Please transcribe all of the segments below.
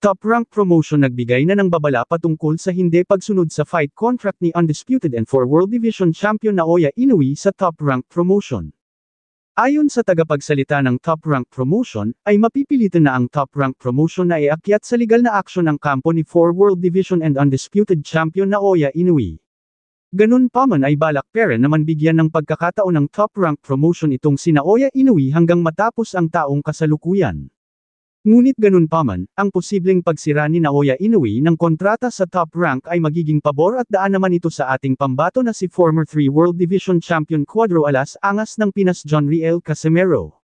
Top Rank Promotion nagbigay na ng babala patungkol sa hindi pagsunod sa fight contract ni Undisputed and 4 World Division Champion Naoya Inoue sa Top Rank Promotion. Ayon sa tagapagsalita ng Top Rank Promotion, ay mapipilitan na ang Top Rank Promotion na iakyat sa legal na aksyon ang kampo ni 4 World Division and Undisputed Champion Naoya Inoue. Ganun pa man ay balak pera naman bigyan ng pagkakataon ng Top Rank Promotion itong si Naoya Inoue hanggang matapos ang taong kasalukuyan. Ngunit ganun pa man, ang posibleng pagsira ni Naoya Inoue ng kontrata sa Top Rank ay magiging pabor at daan naman ito sa ating pambato na si former 3 World Division Champion Cuadro Alas Angas ng Pinas Jonriel Casimero.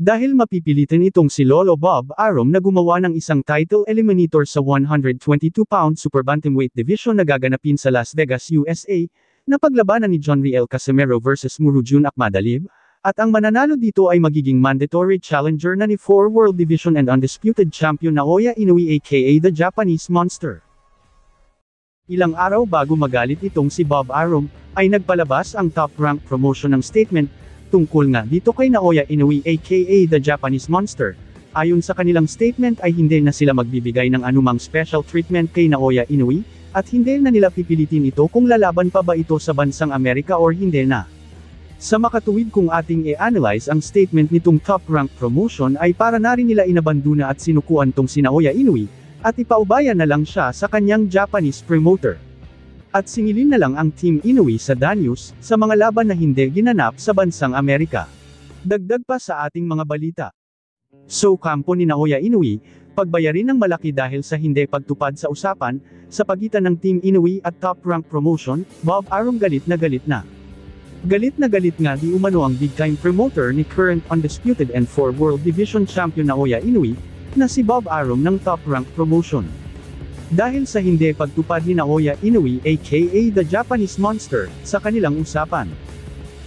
Dahil mapipilitan itong si Lolo Bob Arum na gumawa ng isang title eliminator sa 122-pound Super Bantamweight Division na gaganapin sa Las Vegas, USA, na paglabanan ni Jonriel Casimero vs Murujuan Akmadalib, at ang mananalo dito ay magiging mandatory challenger na ni 4 World Division and Undisputed Champion Naoya Inoue aka The Japanese Monster. Ilang araw bago magalit itong si Bob Arum, ay nagpalabas ang Top Rank Promotion ng statement, tungkol nga dito kay Naoya Inoue aka The Japanese Monster. Ayon sa kanilang statement ay hindi na sila magbibigay ng anumang special treatment kay Naoya Inoue, at hindi na nila pipilitin ito kung lalaban pa ba ito sa bansang Amerika or hindi na. Sa makatuwid kung ating i-analyze ang statement nitong Top Rank Promotion ay para na rin nila inabandona at sinukuan tong si Naoya Inoue, at ipaubaya na lang siya sa kanyang Japanese promoter. At singilin na lang ang Team Inoue sa Danyos, sa mga laban na hindi ginanap sa bansang Amerika. Dagdag pa sa ating mga balita. So kampo ni Naoya Inoue, pagbayarin ng malaki dahil sa hindi pagtupad sa usapan, sa pagitan ng Team Inoue at Top Rank Promotion, Bob Arum galit na galit na. Galit na galit nga di umano ang big-time promoter ni current Undisputed and 4 World Division Champion Naoya Inoue, na si Bob Arum ng Top Rank Promotion. Dahil sa hindi pagtupad ni Naoya Inoue aka The Japanese Monster, sa kanilang usapan.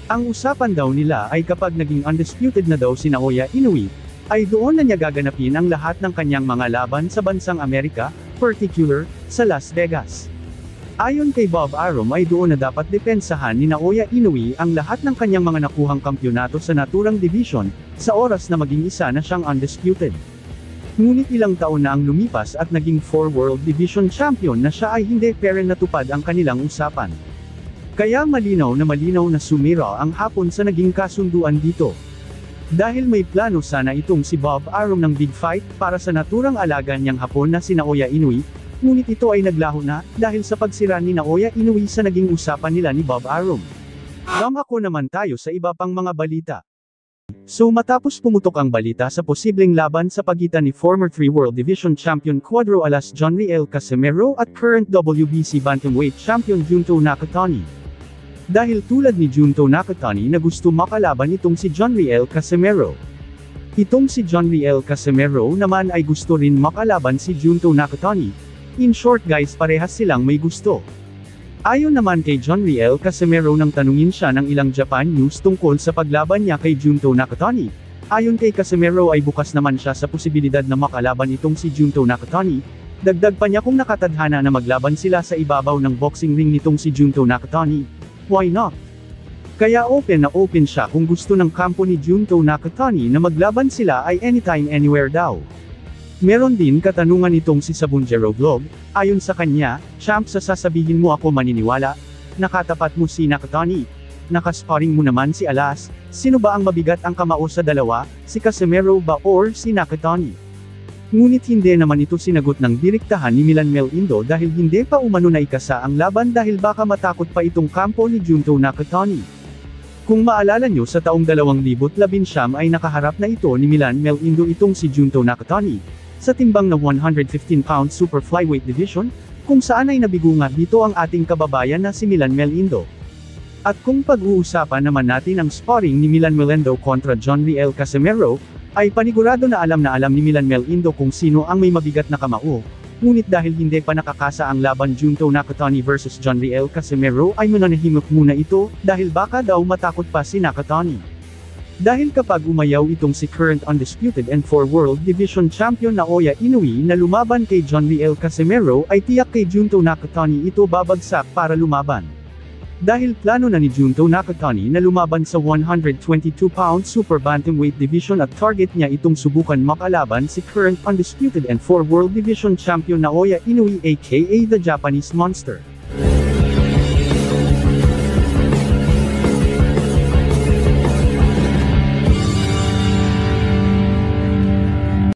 Ang usapan daw nila ay kapag naging undisputed na daw si Naoya Inoue, ay doon na niya gaganapin ang lahat ng kanyang mga laban sa bansang Amerika, particular, sa Las Vegas. Ayon kay Bob Arum ay doon na dapat depensahan ni Naoya Inoue ang lahat ng kanyang mga nakuhang kampyonato sa naturang division, sa oras na maging isa na siyang undisputed. Ngunit ilang taon na ang lumipas at naging 4 World Division Champion na siya ay hindi pera natupad ang kanilang usapan. Kaya malinaw na sumira ang hapon sa naging kasunduan dito. Dahil may plano sana itong si Bob Arum ng big fight para sa naturang alaga niyang hapon na si Naoya Inoue, ngunit ito ay naglaho na, dahil sa pagsira ni Naoya Inoue sa naging usapan nila ni Bob Arum. Ako naman tayo sa iba pang mga balita. So matapos pumutok ang balita sa posibleng laban sa pagitan ni former 3 World Division Champion Cuadro Alas Jonriel Casimero at current WBC Bantamweight Champion Junto Nakatani. Dahil tulad ni Junto Nakatani na gusto makalaban itong si Jonriel Casimero. Itong si Jonriel Casimero naman ay gusto rin makalaban si Junto Nakatani. In short guys, parehas silang may gusto. Ayon naman kay Jonriel Casimero nang tanungin siya ng ilang Japan news tungkol sa paglaban niya kay Junto Nakatani. Ayon kay Casimero ay bukas naman siya sa posibilidad na makalaban itong si Junto Nakatani. Dagdag pa niya kung nakatadhana na maglaban sila sa ibabaw ng boxing ring nitong si Junto Nakatani. Why not? Kaya open na open siya kung gusto ng kampo ni Junto Nakatani na maglaban sila ay anytime anywhere daw. Meron din katanungan itong si Sabunjero Vlog, ayon sa kanya, champ sa sasabihin mo ako maniniwala, nakatapat mo si Nakatani, nakasparing mo naman si Alas, sino ba ang mabigat ang kamao sa dalawa, si Casimero ba or si Nakatani? Ngunit hindi naman ito sinagot ng direktahan ni Milan Mel Indo dahil hindi pa umano na ikasa ang laban dahil baka matakot pa itong kampo ni Junto Nakatani. Kung maalala nyo sa taong 2019 ay nakaharap na ito ni Milan Mel Indo itong si Junto Nakatani. Sa timbang na 115-pound Super Flyweight Division, kung saan ay nabigo nga dito ang ating kababayan na si Milan Mel Indo. At kung pag-uusapan naman natin ang sparring ni Milan Mel Indo kontra Jonriel Casimero, ay panigurado na alam ni Milan Mel Indo kung sino ang may mabigat na kamao. Ngunit dahil hindi pa nakakasa ang laban Junto Nakatani vs Jonriel Casimero ay mananahimik muna ito, dahil baka daw matakot pa si Nakatani. Dahil kapag umayaw itong si current Undisputed and 4 World Division Champion Naoya Inoue na lumaban kay Jonriel Casimero ay tiyak kay Junto Nakatani ito babagsak para lumaban. Dahil plano na ni Junto Nakatani na lumaban sa 122-pound super bantamweight division at target niya itong subukan makalaban si current undisputed and 4 World Division Champion Naoya Inoue aka the Japanese Monster.